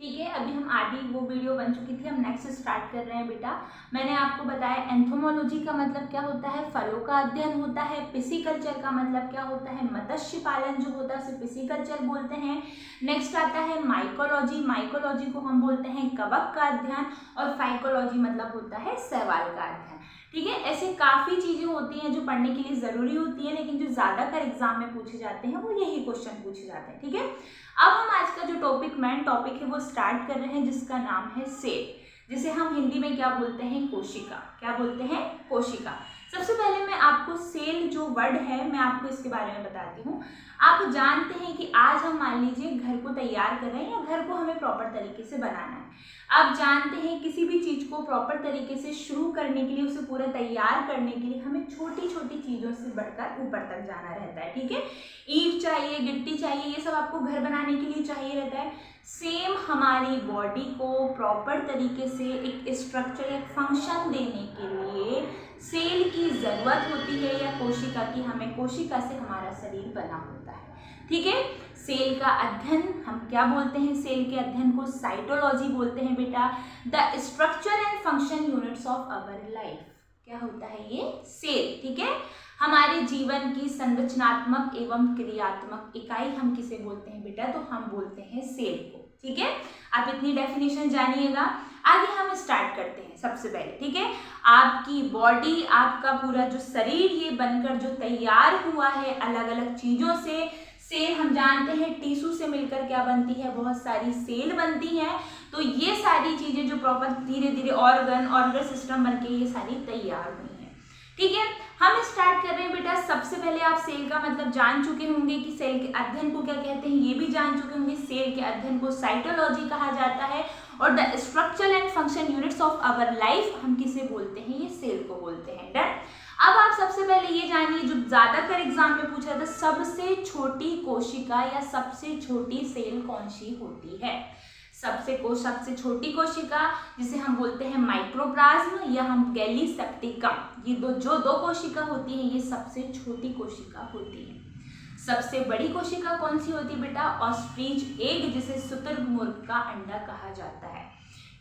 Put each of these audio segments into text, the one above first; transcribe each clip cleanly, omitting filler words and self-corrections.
ठीक है, अभी हम आधी वो वीडियो बन चुकी थी, हम नेक्स्ट स्टार्ट कर रहे हैं बेटा। मैंने आपको बताया एंथोमोलॉजी का मतलब क्या होता है, फलों का अध्ययन होता है। पिसीकल्चर का मतलब क्या होता है, मत्स्य पालन जो होता है उसे पिसीकल्चर बोलते हैं। नेक्स्ट आता है माइकोलॉजी, माइकोलॉजी को हम बोलते हैं कवक का अध्ययन। और फाइकोलॉजी मतलब होता है शैवाल का अध्ययन। ठीक है, ऐसे काफ़ी चीज़ें होती हैं जो पढ़ने के लिए ज़रूरी होती है, लेकिन जो ज़्यादातर एग्जाम में पूछे जाते हैं वो यही क्वेश्चन पूछे जाते हैं। ठीक है, अब हम आज का जो मेन टॉपिक है वो स्टार्ट कर रहे हैं, जिसका नाम है सेल, जिसे हम हिंदी में क्या बोलते हैं, कोशिका। क्या बोलते हैं, कोशिका। सबसे पहले मैं आपको सेल जो वर्ड है मैं आपको इसके बारे में बताती हूँ। आप जानते हैं कि आज हम मान लीजिए घर को तैयार कर रहे हैं या घर को हमें प्रॉपर तरीके से बनाना है। आप जानते हैं किसी भी चीज़ को प्रॉपर तरीके से शुरू करने के लिए, उसे पूरा तैयार करने के लिए हमें छोटी छोटी चीज़ों से बढ़कर ऊपर तक जाना रहता है। ठीक है, ईंट चाहिए, गिट्टी चाहिए, ये सब आपको घर बनाने के लिए चाहिए रहता है। सेम हमारी बॉडी को प्रॉपर तरीके से एक स्ट्रक्चर, एक फंक्शन देने के लिए सेल की ज़रूरत होती है, या कोशिका की। हमें कोशिका से हमारा शरीर बना होता है। ठीक है, सेल का अध्ययन हम क्या बोलते हैं, सेल के अध्ययन को साइटोलॉजी बोलते हैं बेटा। The structure and function units of our life, क्या होता है ये, सेल। ठीक है, हमारे जीवन की संरचनात्मक एवं क्रियात्मक इकाई हम किसे बोलते हैं बेटा, तो हम बोलते हैं सेल को। ठीक है, आप इतनी डेफिनेशन जानिएगा। आगे हम स्टार्ट करते हैं सबसे पहले। ठीक है, आपकी बॉडी, आपका पूरा जो शरीर ये बनकर जो तैयार हुआ है अलग अलग चीज़ों से। सेल हम जानते हैं टिश्यू से मिलकर क्या बनती है, बहुत सारी सेल बनती हैं। तो ये सारी चीज़ें जो प्रॉपर धीरे धीरे ऑर्गन सिस्टम बन के ये सारी तैयार हुई हैं। ठीक है, हम स्टार्ट कर रहे हैं बेटा। सबसे पहले आप सेल का मतलब जान चुके होंगे कि सेल के अध्ययन को क्या कहते हैं, ये भी जान चुके होंगे। सेल के अध्ययन को साइटोलॉजी कहा जाता है। और the structure and function units of our life हम किसे बोलते हैं, ये सेल को बोलते हैं। डन। अब आप सबसे पहले ये जानिए, जो ज्यादातर एग्जाम में पूछा था, सबसे छोटी कोशिका या सबसे छोटी सेल कौन सी होती है। सबसे छोटी कोशिका जिसे हम बोलते हैं माइक्रोप्लाज्म, या हम गैलीसेप्टिकम, ये जो दो कोशिका होती है ये सबसे छोटी कोशिका होती है। सबसे बड़ी कोशिका कौन सी होती है बेटा, ऑस्ट्रिच एग, जिसे शुतुरमुर्ग का अंडा कहा जाता है।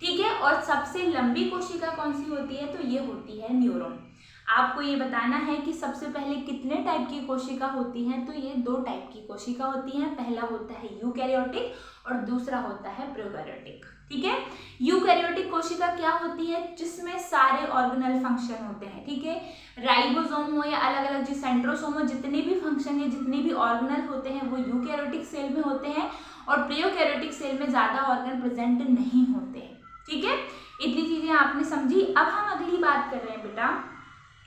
ठीक है, और सबसे लंबी कोशिका कौन सी होती है, तो ये होती है न्यूरॉन। आपको ये बताना है कि सबसे पहले कितने टाइप की कोशिका होती हैं, तो ये 2 टाइप की कोशिका होती हैं। पहला होता है यूकैरियोटिक और दूसरा होता है प्रोकैरियोटिक। ठीक है, यूकैरियोटिक कोशिका क्या होती है, जिसमें सारे ऑर्गेनल फंक्शन होते हैं। ठीक है, राइबोसोम हो या अलग अलग जो सेंट्रोसोम हो, जितने भी फंक्शन है, जितने भी ऑर्गेनल होते हैं वो यूकैरियोटिक सेल में होते हैं, और प्रोकैरियोटिक सेल में ज़्यादा ऑर्गन प्रेजेंट नहीं होते हैं। ठीक है, इतनी चीज़ें आपने समझी। अब हम अगली बात कर रहे हैं बेटा,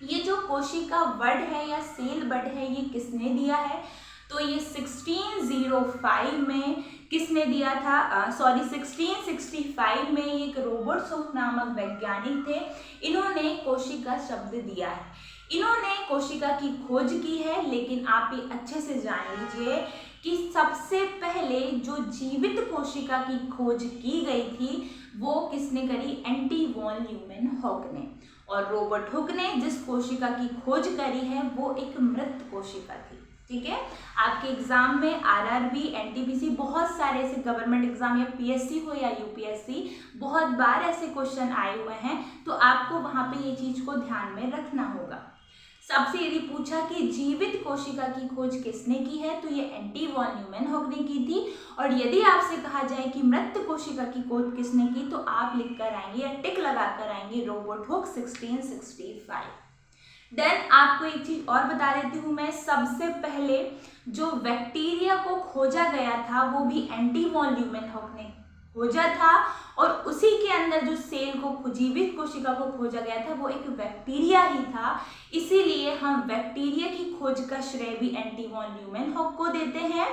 ये जो कोशिका वर्ड है या सेल वर्ड है ये किसने दिया है, तो ये 1605 में किसने दिया था, 1665 में एक रॉबर्टसन नामक वैज्ञानिक थे। इन्होंने कोशिका शब्द दिया है, इन्होंने कोशिका की खोज की है। लेकिन आप ये अच्छे से जान लीजिए कि सबसे पहले जो जीवित कोशिका की खोज की गई थी वो किसने करी, एंटी वॉन ल्यूमेनहॉक ने। और रॉबर्ट हुक ने जिस कोशिका की खोज करी है वो एक मृत कोशिका थी। ठीक है, आपके एग्जाम में आरआरबी, एनटीपीसी, बहुत सारे ऐसे गवर्नमेंट एग्जाम या पीएससी हो या यूपीएससी, बहुत बार ऐसे क्वेश्चन आए हुए हैं। तो आपको वहां पे ये चीज को ध्यान में रखना होगा। सबसे यदि पूछा कि जीवित कोशिका की खोज किसने की है, तो ये एंटी वॉन ल्यूमेनहॉक ने की थी। और यदि आपसे कहा जाए कि मृत कोशिका की खोज किसने की, तो आप लिख कर आएंगे या टिक लगा कर आएंगे रॉबर्ट हुक 1665। देन आपको एक चीज और बता देती हूँ मैं, सबसे पहले जो बैक्टीरिया को खोजा गया था वो भी एंटी वॉन ल्यूमेनहॉक ने खोजा था, और उसी के अंदर जो सेल को, जीवित कोशिका को खोजा गया था वो एक बैक्टीरिया ही था। इसीलिए हम बैक्टीरिया की खोज का श्रेय भी एंटी वॉन ल्यूमेनहॉक को देते हैं।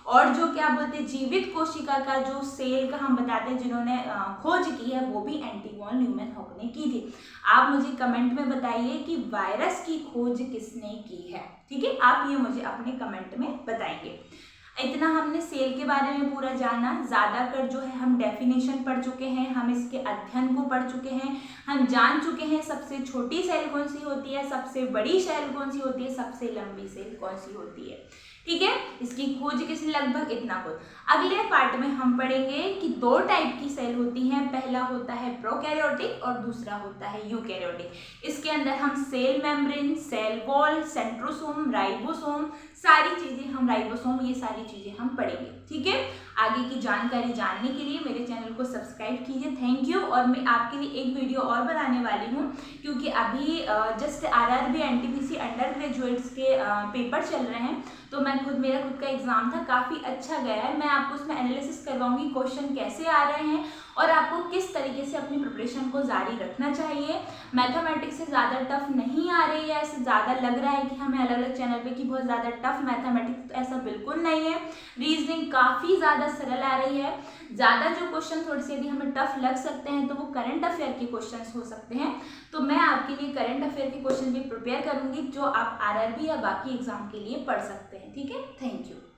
और जो क्या बोलते हैं, जीवित कोशिका का जो सेल का हम बताते हैं जिन्होंने खोज की है वो भी एंटी वॉन ल्यूमेनहॉक ने की थी। आप मुझे कमेंट में बताइए कि वायरस की खोज किसने की है। ठीक है, आप ये मुझे अपने कमेंट में बताएंगे। इतना हमने सेल के बारे में पूरा जाना। ज़्यादातर जो है हम डेफिनेशन पढ़ चुके हैं, हम इसके अध्ययन को पढ़ चुके हैं, हम जान चुके हैं सबसे छोटी सेल कौन सी होती है, सबसे बड़ी सेल कौन सी होती है, सबसे लंबी सेल कौन सी होती है। ठीक है, इसकी खोज किसने, लगभग इतना कुछ। अगले पार्ट में हम पढ़ेंगे कि दो टाइप की सेल होती हैं, पहला होता है प्रोकैरियोटिक और दूसरा होता है यूकैरियोटिक। इसके अंदर हम cell membrane, cell wall, centrosome, ribosome, सारी चीजें हम, राइबोसोम, ये सारी चीजें हम पढ़ेंगे। ठीक है, आगे की जानकारी जानने के लिए मेरे चैनल को सब्सक्राइब कीजिए। Thank you. और मैं आपके लिए एक वीडियो और बनाने वाली हूँ, क्योंकि अभी just RRB NTPC under graduates के पेपर चल रहे हैं, तो मेरा खुद का एग्जाम था, काफ़ी अच्छा गया है। मैं आपको उसमें एनालिसिस करवाऊंगी क्वेश्चन कैसे आ रहे हैं और आपको किस तरीके से अपनी प्रिपरेशन को जारी रखना चाहिए। मैथमेटिक्स से ज़्यादा टफ नहीं आ रही है, ऐसे ज़्यादा लग रहा है कि हमें अलग अलग चैनल पे कि बहुत ज़्यादा टफ मैथमेटिक्स, तो ऐसा बिल्कुल नहीं है। रीजनिंग काफ़ी ज़्यादा सरल आ रही है। ज़्यादा जो क्वेश्चन थोड़े से यदि हमें टफ लग सकते हैं तो वो करंट अफेयर के क्वेश्चन हो सकते हैं, तो मैं आपके लिए करंट अफेयर के क्वेश्चन भी प्रिपेयर करूँगी, जो आप आरआरबी या बाकी एग्जाम के लिए पढ़ सकते हैं। ठीक है, थैंक यू।